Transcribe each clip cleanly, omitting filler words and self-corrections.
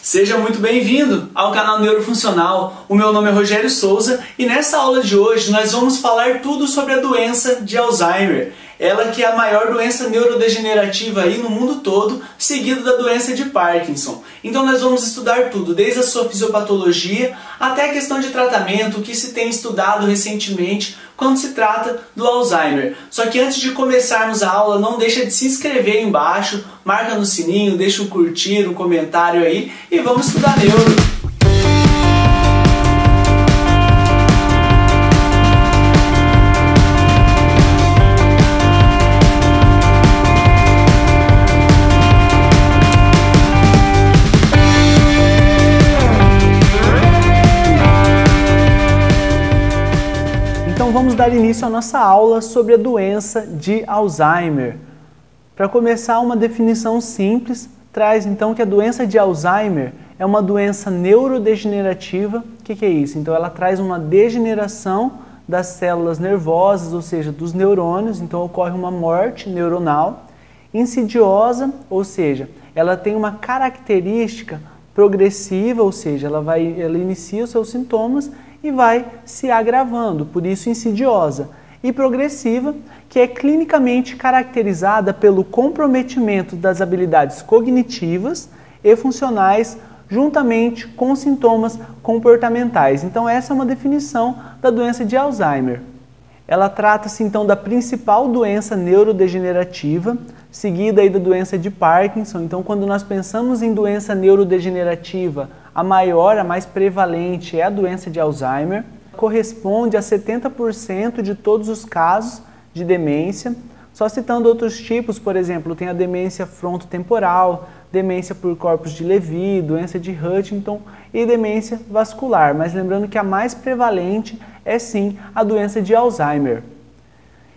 Seja muito bem-vindo ao canal Neurofuncional. O meu nome é Rogério Souza e nessa aula de hoje nós vamos falar tudo sobre a doença de Alzheimer. Ela que é a maior doença neurodegenerativa aí no mundo todo, seguida da doença de Parkinson. Então nós vamos estudar tudo, desde a sua fisiopatologia até a questão de tratamento, o que se tem estudado recentemente quando se trata do Alzheimer. Só que antes de começarmos a aula, não deixa de se inscrever aí embaixo, marca no sininho, deixa o curtir, o comentário aí e vamos estudar neuro. Então vamos dar início à nossa aula sobre a doença de Alzheimer. Para começar, uma definição simples traz então que a doença de Alzheimer é uma doença neurodegenerativa. O que é isso? Então ela traz uma degeneração das células nervosas, ou seja, dos neurônios, então ocorre uma morte neuronal. Insidiosa, ou seja, ela tem uma característica progressiva, ou seja, ela inicia os seus sintomas e vai se agravando, por isso insidiosa. E progressiva, que é clinicamente caracterizada pelo comprometimento das habilidades cognitivas e funcionais, juntamente com sintomas comportamentais. Então essa é uma definição da doença de Alzheimer. Ela trata-se então da principal doença neurodegenerativa, seguida aí da doença de Parkinson. Então quando nós pensamos em doença neurodegenerativa, a maior, a mais prevalente é a doença de Alzheimer. Corresponde a 70% de todos os casos de demência. Só citando outros tipos, por exemplo, tem a demência frontotemporal, demência por corpos de Levy, doença de Huntington e demência vascular. Mas lembrando que a mais prevalente é sim a doença de Alzheimer.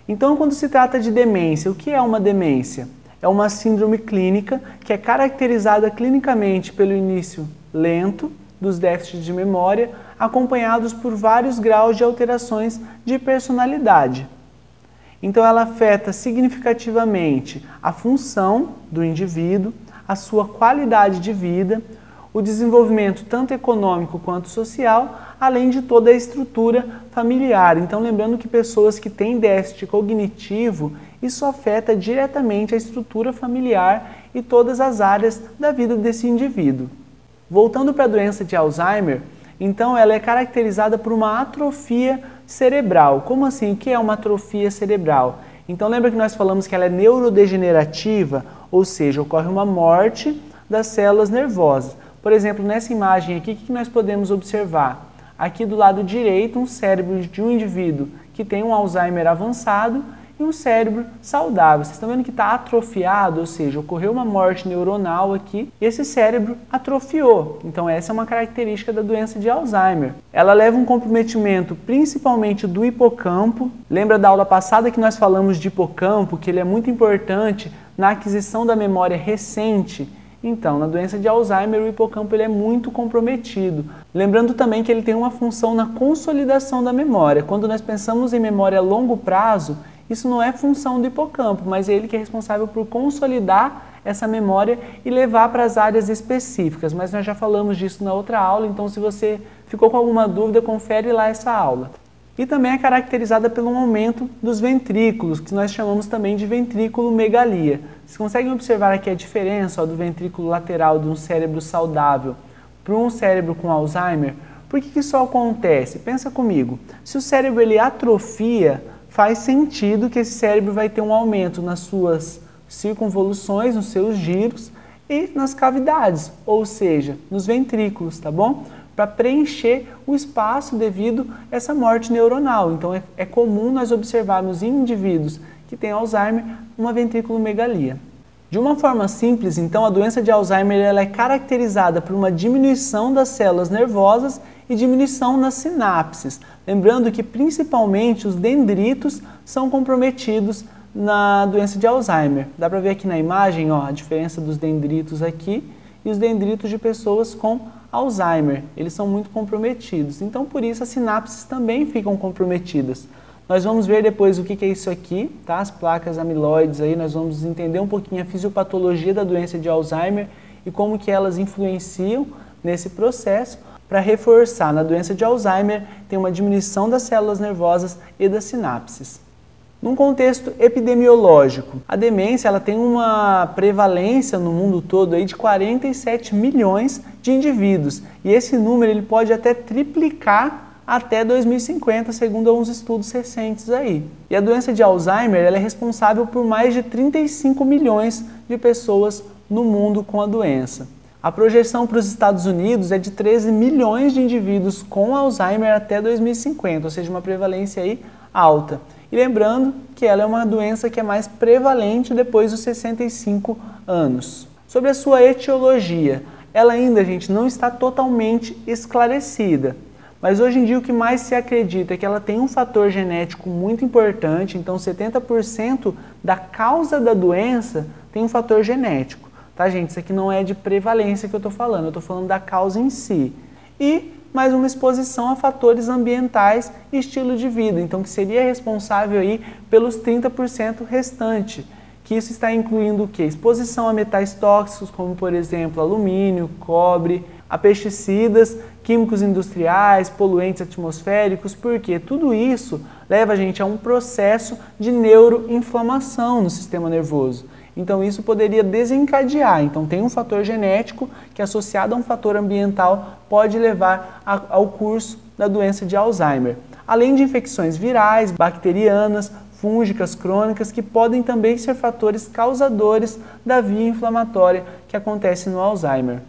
Então, quando se trata de demência, o que é uma demência? É uma síndrome clínica que é caracterizada clinicamente pelo início lento dos déficits de memória, acompanhados por vários graus de alterações de personalidade. Então ela afeta significativamente a função do indivíduo, a sua qualidade de vida, o desenvolvimento tanto econômico quanto social, além de toda a estrutura familiar. Então lembrando que pessoas que têm déficit cognitivo, isso afeta diretamente a estrutura familiar e todas as áreas da vida desse indivíduo. Voltando para a doença de Alzheimer, então ela é caracterizada por uma atrofia cerebral. Como assim? O que é uma atrofia cerebral? Então lembra que nós falamos que ela é neurodegenerativa, ou seja, ocorre uma morte das células nervosas. Por exemplo, nessa imagem aqui, o que nós podemos observar? Aqui do lado direito, um cérebro de um indivíduo que tem um Alzheimer avançado e um cérebro saudável. Vocês estão vendo que está atrofiado, ou seja, ocorreu uma morte neuronal aqui e esse cérebro atrofiou. Então essa é uma característica da doença de Alzheimer. Ela leva um comprometimento principalmente do hipocampo. Lembra da aula passada que nós falamos de hipocampo, que ele é muito importante na aquisição da memória recente? Então, na doença de Alzheimer, o hipocampo ele é muito comprometido. Lembrando também que ele tem uma função na consolidação da memória. Quando nós pensamos em memória a longo prazo, isso não é função do hipocampo, mas é ele que é responsável por consolidar essa memória e levar para as áreas específicas. Mas nós já falamos disso na outra aula, então se você ficou com alguma dúvida, confere lá essa aula. E também é caracterizada pelo aumento dos ventrículos, que nós chamamos também de ventrículomegalia. Vocês conseguem observar aqui a diferença do ventrículo lateral de um cérebro saudável para um cérebro com Alzheimer? Por que isso acontece? Pensa comigo, se o cérebro ele atrofia, faz sentido que esse cérebro vai ter um aumento nas suas circunvoluções, nos seus giros e nas cavidades, ou seja, nos ventrículos, tá bom? Para preencher o espaço devido a essa morte neuronal. Então é comum nós observarmos em indivíduos que têm Alzheimer uma ventrículomegalia. De uma forma simples, então, a doença de Alzheimer ela é caracterizada por uma diminuição das células nervosas e diminuição nas sinapses. Lembrando que principalmente os dendritos são comprometidos na doença de Alzheimer. Dá para ver aqui na imagem ó, a diferença dos dendritos aqui e os dendritos de pessoas com Alzheimer. Eles são muito comprometidos. Então, por isso, as sinapses também ficam comprometidas. Nós vamos ver depois o que é isso aqui, tá? As placas amiloides aí, nós vamos entender um pouquinho a fisiopatologia da doença de Alzheimer e como que elas influenciam nesse processo. Para reforçar, na doença de Alzheimer tem uma diminuição das células nervosas e das sinapses. Num contexto epidemiológico, a demência ela tem uma prevalência no mundo todo aí de 47 milhões de indivíduos, e esse número ele pode até triplicar até 2050, segundo alguns estudos recentes aí. E a doença de Alzheimer ela é responsável por mais de 35 milhões de pessoas no mundo com a doença. A projeção para os Estados Unidos é de 13 milhões de indivíduos com Alzheimer até 2050, ou seja, uma prevalência aí alta. E lembrando que ela é uma doença que é mais prevalente depois dos 65 anos. Sobre a sua etiologia, ela ainda, gente, não está totalmente esclarecida. Mas hoje em dia o que mais se acredita é que ela tem um fator genético muito importante, então 70% da causa da doença tem um fator genético. Tá, gente? Isso aqui não é de prevalência que eu estou falando, eu estou falando da causa em si. E mais uma exposição a fatores ambientais e estilo de vida, então que seria responsável aí pelos 30% restante, que isso está incluindo o quê? Exposição a metais tóxicos, como por exemplo alumínio, cobre, a pesticidas, químicos industriais, poluentes atmosféricos, porque tudo isso leva a gente a um processo de neuroinflamação no sistema nervoso. Então isso poderia desencadear, então tem um fator genético que associado a um fator ambiental pode levar ao curso da doença de Alzheimer. Além de infecções virais, bacterianas, fúngicas, crônicas, que podem também ser fatores causadores da via inflamatória que acontece no Alzheimer.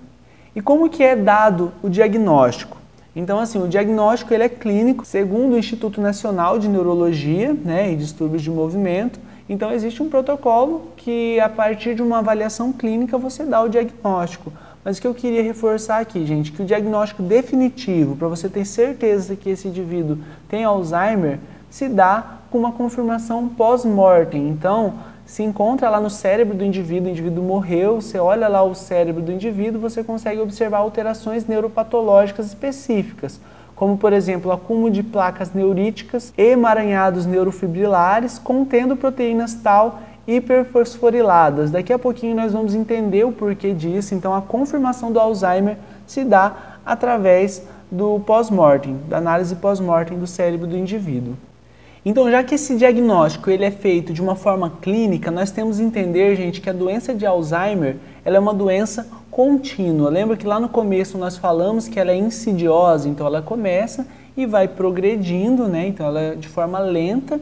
E como que é dado o diagnóstico? Então, assim, o diagnóstico ele é clínico, segundo o Instituto Nacional de Neurologia, e Distúrbios de Movimento. Então, existe um protocolo que, a partir de uma avaliação clínica, você dá o diagnóstico. Mas o que eu queria reforçar aqui, gente, que o diagnóstico definitivo, para você ter certeza que esse indivíduo tem Alzheimer, se dá com uma confirmação pós-mortem. Então, se encontra lá no cérebro do indivíduo, o indivíduo morreu, você olha lá o cérebro do indivíduo, você consegue observar alterações neuropatológicas específicas, como por exemplo, acúmulo de placas neuríticas e emaranhados neurofibrilares contendo proteínas tal hiperfosforiladas. Daqui a pouquinho nós vamos entender o porquê disso, então a confirmação do Alzheimer se dá através do pós-mortem, da análise pós-mortem do cérebro do indivíduo. Então, já que esse diagnóstico ele é feito de uma forma clínica, nós temos que entender, gente, que a doença de Alzheimer ela é uma doença contínua. Lembra que lá no começo nós falamos que ela é insidiosa, então ela começa e vai progredindo, então ela é de forma lenta.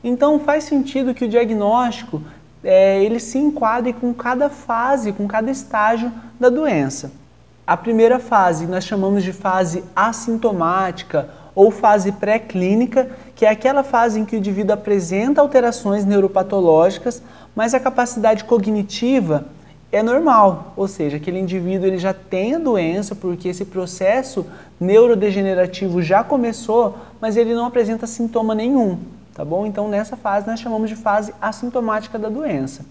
Então faz sentido que o diagnóstico ele se enquadre com cada fase, com cada estágio da doença. A primeira fase nós chamamos de fase assintomática ou fase pré-clínica, que é aquela fase em que o indivíduo apresenta alterações neuropatológicas, mas a capacidade cognitiva é normal, ou seja, aquele indivíduo ele já tem a doença porque esse processo neurodegenerativo já começou, mas ele não apresenta sintoma nenhum, tá bom? Então nessa fase nós chamamos de fase assintomática da doença.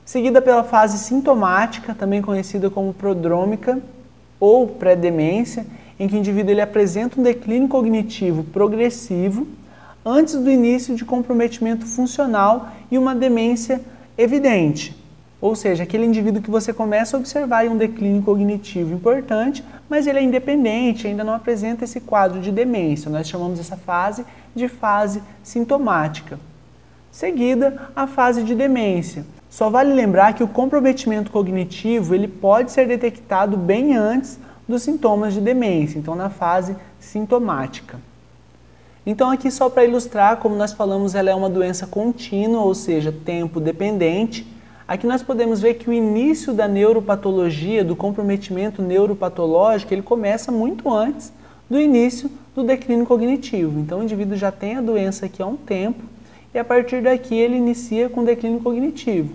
Seguida pela fase sintomática, também conhecida como prodrômica ou pré-demência, em que o indivíduo ele apresenta um declínio cognitivo progressivo antes do início de comprometimento funcional e uma demência evidente. Ou seja, aquele indivíduo que você começa a observar um declínio cognitivo importante, mas ele é independente, ainda não apresenta esse quadro de demência. Nós chamamos essa fase de fase sintomática. Seguida, a fase de demência. Só vale lembrar que o comprometimento cognitivo ele pode ser detectado bem antes dos sintomas de demência, então na fase sintomática. Então aqui só para ilustrar, como nós falamos, ela é uma doença contínua, ou seja, tempo dependente. Aqui nós podemos ver que o início da neuropatologia, do comprometimento neuropatológico, ele começa muito antes do início do declínio cognitivo. Então o indivíduo já tem a doença aqui há um tempo e a partir daqui ele inicia com declínio cognitivo.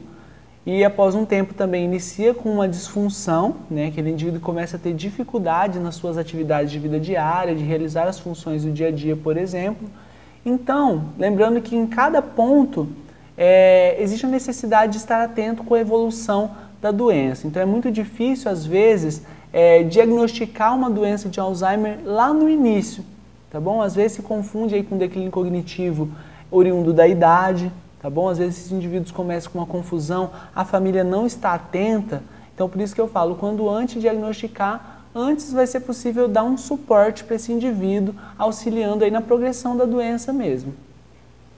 E após um tempo também inicia com uma disfunção, aquele indivíduo começa a ter dificuldade nas suas atividades de vida diária, de realizar as funções do dia a dia, por exemplo. Então, lembrando que em cada ponto existe a necessidade de estar atento com a evolução da doença. Então é muito difícil, às vezes, diagnosticar uma doença de Alzheimer lá no início, tá bom? Às vezes se confunde aí com declínio cognitivo oriundo da idade, tá bom? Às vezes esses indivíduos começam com uma confusão, a família não está atenta Então, por isso que eu falo, quando antes de diagnosticar, antes vai ser possível dar um suporte para esse indivíduo, auxiliando aí na progressão da doença mesmo.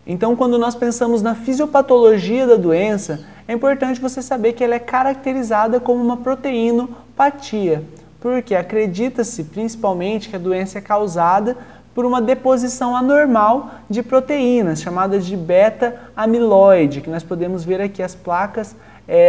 Então, quando nós pensamos na fisiopatologia da doença, é importante você saber que ela é caracterizada como uma proteinopatia, porque acredita-se principalmente que a doença é causada por uma deposição anormal de proteínas, chamadas de beta-amiloide, que nós podemos ver aqui as placas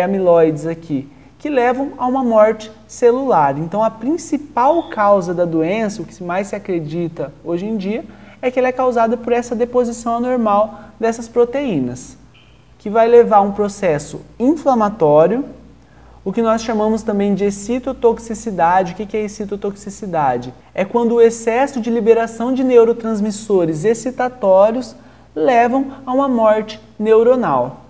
amiloides aqui, que levam a uma morte celular. Então, a principal causa da doença, o que mais se acredita hoje em dia, é que ela é causada por essa deposição anormal dessas proteínas, que vai levar a um processo inflamatório, o que nós chamamos também de excitotoxicidade. O que é excitotoxicidade? É quando o excesso de liberação de neurotransmissores excitatórios levam a uma morte neuronal.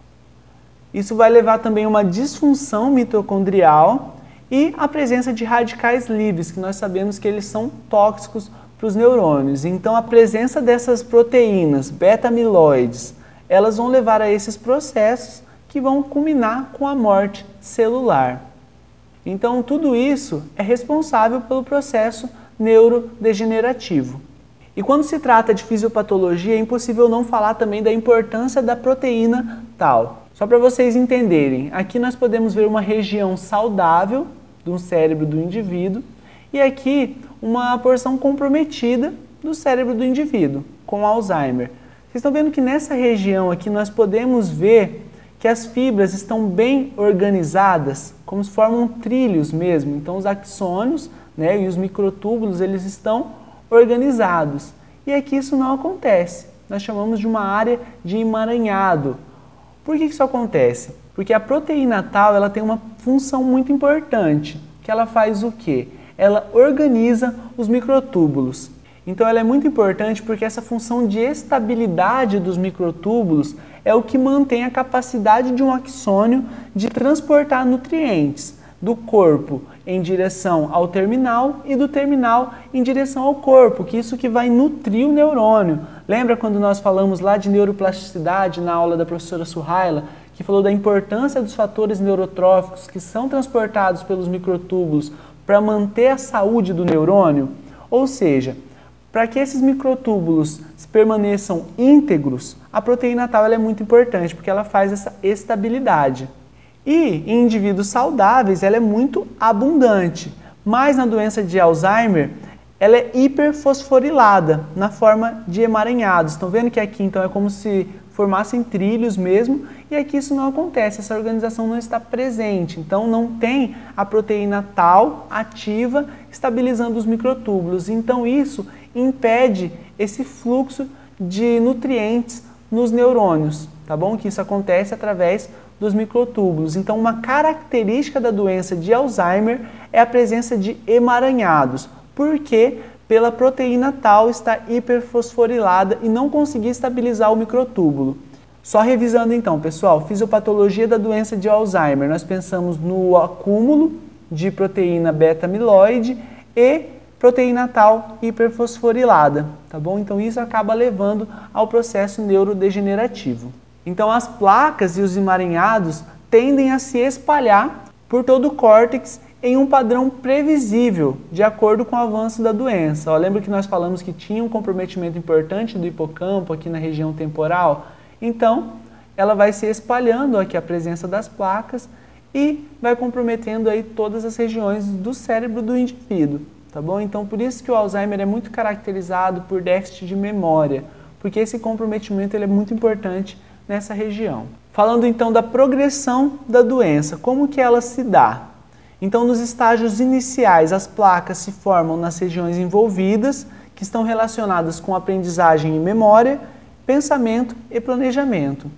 Isso vai levar também a uma disfunção mitocondrial e a presença de radicais livres, que nós sabemos que eles são tóxicos para os neurônios. Então, a presença dessas proteínas, beta-amiloides, elas vão levar a esses processos que vão culminar com a morte celular. Então, tudo isso é responsável pelo processo neurodegenerativo. E quando se trata de fisiopatologia, é impossível não falar também da importância da proteína tal. Só para vocês entenderem, aqui nós podemos ver uma região saudável do cérebro do indivíduo e aqui uma porção comprometida do cérebro do indivíduo, com Alzheimer. Vocês estão vendo que nessa região aqui nós podemos ver que as fibras estão bem organizadas, como se formam trilhos mesmo. Então os axônios, né, e os microtúbulos, eles estão organizados. E aqui isso não acontece. Nós chamamos de uma área de emaranhado. Por que isso acontece? Porque a proteína tal, ela tem uma função muito importante, que ela faz o quê? Ela organiza os microtúbulos. Então ela é muito importante porque essa função de estabilidade dos microtúbulos é o que mantém a capacidade de um axônio de transportar nutrientes do corpo em direção ao terminal e do terminal em direção ao corpo, que isso que vai nutrir o neurônio. Lembra quando nós falamos lá de neuroplasticidade na aula da professora Suhaila, que falou da importância dos fatores neurotróficos que são transportados pelos microtúbulos para manter a saúde do neurônio? Ou seja, para que esses microtúbulos permaneçam íntegros, a proteína tal ela é muito importante, porque ela faz essa estabilidade. E em indivíduos saudáveis ela é muito abundante, mas na doença de Alzheimer ela é hiperfosforilada, na forma de emaranhados. Estão vendo que aqui então é como se formassem trilhos mesmo, e aqui isso não acontece, essa organização não está presente, então não tem a proteína tal ativa estabilizando os microtúbulos. Então isso impede esse fluxo de nutrientes nos neurônios, tá bom? Que isso acontece através dos microtúbulos. Então, uma característica da doença de Alzheimer é a presença de emaranhados, porque pela proteína tal está hiperfosforilada e não conseguir estabilizar o microtúbulo. Só revisando então, pessoal, fisiopatologia da doença de Alzheimer, nós pensamos no acúmulo de proteína beta-amiloide e proteína tal hiperfosforilada, tá bom? Então isso acaba levando ao processo neurodegenerativo. Então as placas e os emaranhados tendem a se espalhar por todo o córtex em um padrão previsível, de acordo com o avanço da doença. Lembra que nós falamos que tinha um comprometimento importante do hipocampo aqui na região temporal? Então, ela vai se espalhando aqui a presença das placas e vai comprometendo aí todas as regiões do cérebro do indivíduo, tá bom? Então, por isso que o Alzheimer é muito caracterizado por déficit de memória, porque esse comprometimento ele é muito importante nessa região. Falando então da progressão da doença, como que ela se dá? Então, nos estágios iniciais, as placas se formam nas regiões envolvidas, que estão relacionadas com aprendizagem e memória, pensamento e planejamento.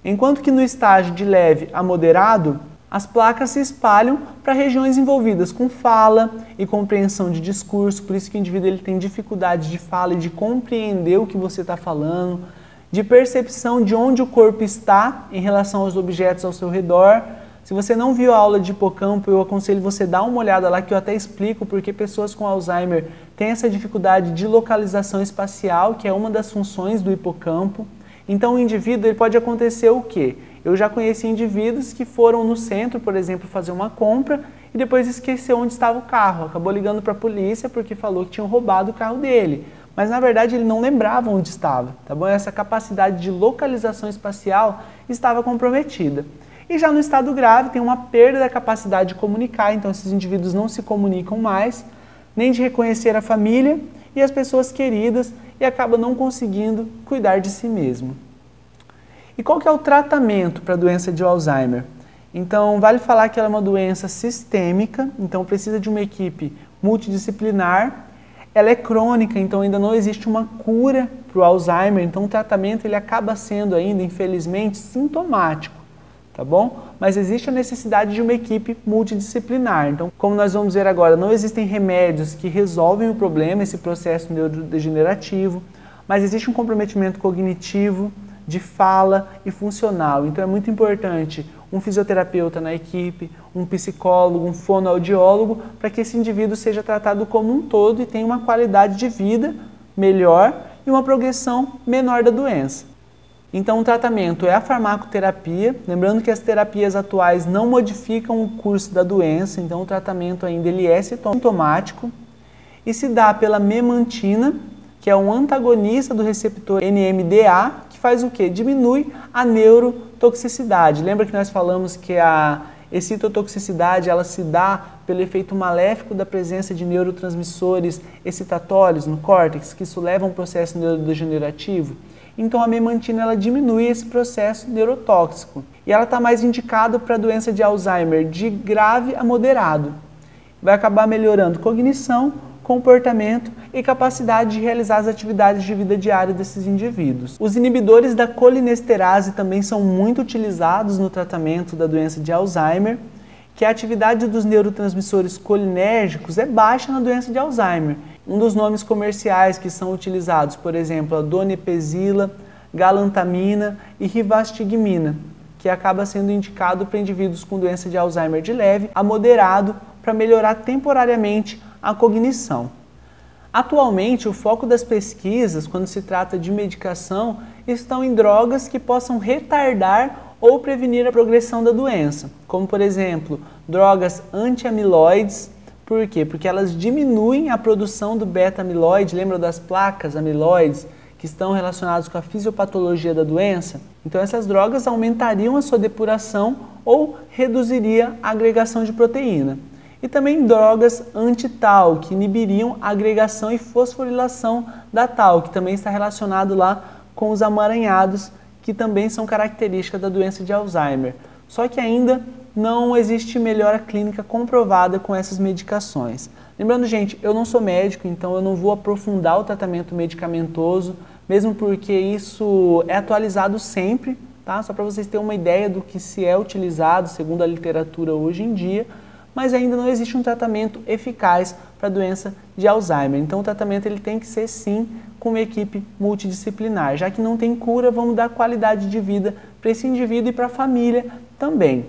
Enquanto que no estágio de leve a moderado, as placas se espalham para regiões envolvidas com fala e compreensão de discurso, por isso que o indivíduo ele tem dificuldade de fala e de compreender o que você está falando, de percepção de onde o corpo está em relação aos objetos ao seu redor. Se você não viu a aula de hipocampo, eu aconselho você dar uma olhada lá que eu até explico porque pessoas com Alzheimer têm essa dificuldade de localização espacial, que é uma das funções do hipocampo. Então o indivíduo ele pode acontecer o quê? Eu já conheci indivíduos que foram no centro, por exemplo, fazer uma compra e depois esqueceu onde estava o carro. Acabou ligando para a polícia porque falou que tinham roubado o carro dele. Mas na verdade ele não lembrava onde estava, tá bom? Essa capacidade de localização espacial estava comprometida. E já no estado grave tem uma perda da capacidade de comunicar, então esses indivíduos não se comunicam mais, nem de reconhecer a família e as pessoas queridas e acabam não conseguindo cuidar de si mesmo. E qual que é o tratamento para a doença de Alzheimer? Então, vale falar que ela é uma doença sistêmica, então precisa de uma equipe multidisciplinar. Ela é crônica, então ainda não existe uma cura para o Alzheimer, então o tratamento ele acaba sendo ainda, infelizmente, sintomático, tá bom? Mas existe a necessidade de uma equipe multidisciplinar. Então, como nós vamos ver agora, não existem remédios que resolvem o problema, esse processo neurodegenerativo, mas existe um comprometimento cognitivo, de fala e funcional. Então é muito importante um fisioterapeuta na equipe, um psicólogo, um fonoaudiólogo, para que esse indivíduo seja tratado como um todo e tenha uma qualidade de vida melhor e uma progressão menor da doença. Então o tratamento é a farmacoterapia, lembrando que as terapias atuais não modificam o curso da doença, então o tratamento ainda ele é sintomático e se dá pela memantina, que é um antagonista do receptor NMDA, que faz o quê? Diminui a neurotoxicidade. Lembra que nós falamos que a excitotoxicidade ela se dá pelo efeito maléfico da presença de neurotransmissores excitatórios no córtex, que isso leva a um processo neurodegenerativo? Então a memantina ela diminui esse processo neurotóxico. E ela está mais indicada para a doença de Alzheimer de grave a moderado. Vai acabar melhorando cognição, comportamento e capacidade de realizar as atividades de vida diária desses indivíduos. Os inibidores da colinesterase também são muito utilizados no tratamento da doença de Alzheimer, que a atividade dos neurotransmissores colinérgicos é baixa na doença de Alzheimer. Um dos nomes comerciais que são utilizados, por exemplo, a donepezila, galantamina e rivastigmina, que acaba sendo indicado para indivíduos com doença de Alzheimer de leve a moderado para melhorar temporariamente a cognição. Atualmente, o foco das pesquisas, quando se trata de medicação, estão em drogas que possam retardar ou prevenir a progressão da doença, como, por exemplo, drogas anti-amiloides. Por quê? Porque elas diminuem a produção do beta-amiloide, lembra das placas amiloides que estão relacionadas com a fisiopatologia da doença? Então essas drogas aumentariam a sua depuração ou reduziria a agregação de proteína. E também drogas anti-tau, que inibiriam a agregação e fosforilação da tau, que também está relacionado lá com os amaranhados, que também são características da doença de Alzheimer. Só que ainda não existe melhora clínica comprovada com essas medicações. Lembrando, gente, eu não sou médico, então eu não vou aprofundar o tratamento medicamentoso, mesmo porque isso é atualizado sempre, tá? Só para vocês terem uma ideia do que se é utilizado segundo a literatura hoje em dia, mas ainda não existe um tratamento eficaz para a doença de Alzheimer. Então o tratamento ele tem que ser sim com uma equipe multidisciplinar. Já que não tem cura, vamos dar qualidade de vida para esse indivíduo e para a família também.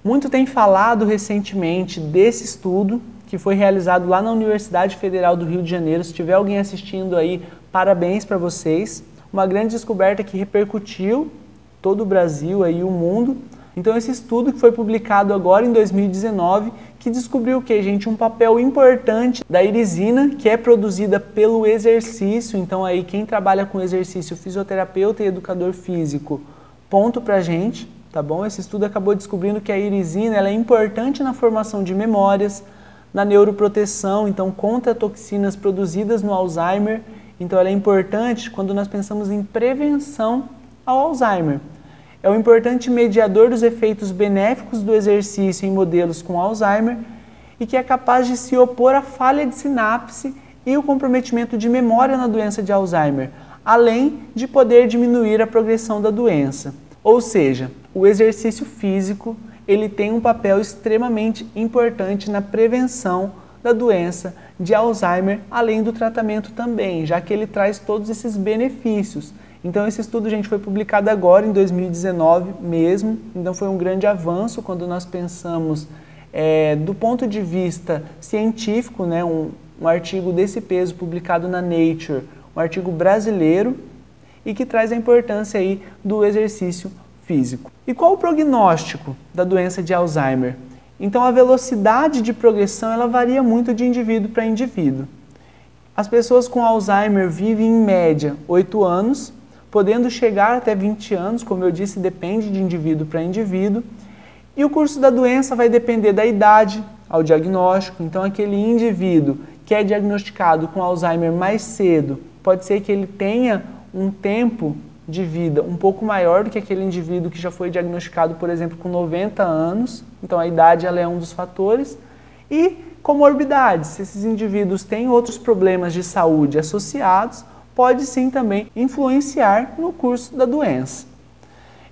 Muito tem falado recentemente desse estudo que foi realizado lá na Universidade Federal do Rio de Janeiro. Se tiver alguém assistindo aí, parabéns para vocês. Uma grande descoberta que repercutiu todo o Brasil e o mundo. Então esse estudo que foi publicado agora em 2019, que descobriu o que, gente? Um papel importante da irisina, que é produzida pelo exercício. Então aí quem trabalha com exercício, fisioterapeuta e educador físico, ponto pra gente, tá bom? Esse estudo acabou descobrindo que a irisina ela é importante na formação de memórias, na neuroproteção, então contra toxinas produzidas no Alzheimer. Então ela é importante quando nós pensamos em prevenção ao Alzheimer. É um importante mediador dos efeitos benéficos do exercício em modelos com Alzheimer e que é capaz de se opor à falha de sinapse e o comprometimento de memória na doença de Alzheimer, além de poder diminuir a progressão da doença. Ou seja, o exercício físico ele tem um papel extremamente importante na prevenção da doença de Alzheimer, além do tratamento também, já que ele traz todos esses benefícios. Então esse estudo, gente, foi publicado agora em 2019 mesmo, então foi um grande avanço quando nós pensamos do ponto de vista científico, né, um artigo desse peso publicado na Nature, um artigo brasileiro e que traz a importância aí do exercício físico. E qual o prognóstico da doença de Alzheimer? Então a velocidade de progressão ela varia muito de indivíduo para indivíduo. As pessoas com Alzheimer vivem em média 8 anos, podendo chegar até 20 anos, como eu disse, depende de indivíduo para indivíduo. E o curso da doença vai depender da idade ao diagnóstico. Então aquele indivíduo que é diagnosticado com Alzheimer mais cedo, pode ser que ele tenha um tempo de vida um pouco maior do que aquele indivíduo que já foi diagnosticado, por exemplo, com 90 anos. Então a idade ela é um dos fatores. E comorbidades, se esses indivíduos têm outros problemas de saúde associados, pode sim também influenciar no curso da doença.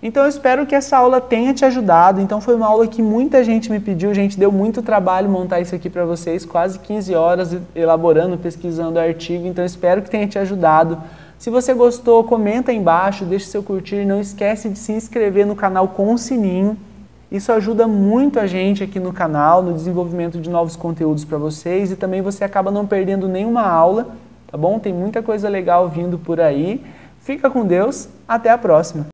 Então eu espero que essa aula tenha te ajudado. Então foi uma aula que muita gente me pediu, gente, deu muito trabalho montar isso aqui para vocês, quase 15 horas elaborando, pesquisando o artigo, então eu espero que tenha te ajudado. Se você gostou, comenta aí embaixo, deixe seu curtir, não esquece de se inscrever no canal com o sininho. Isso ajuda muito a gente aqui no canal, no desenvolvimento de novos conteúdos para vocês e também você acaba não perdendo nenhuma aula, tá bom? Tem muita coisa legal vindo por aí. Fica com Deus, até a próxima!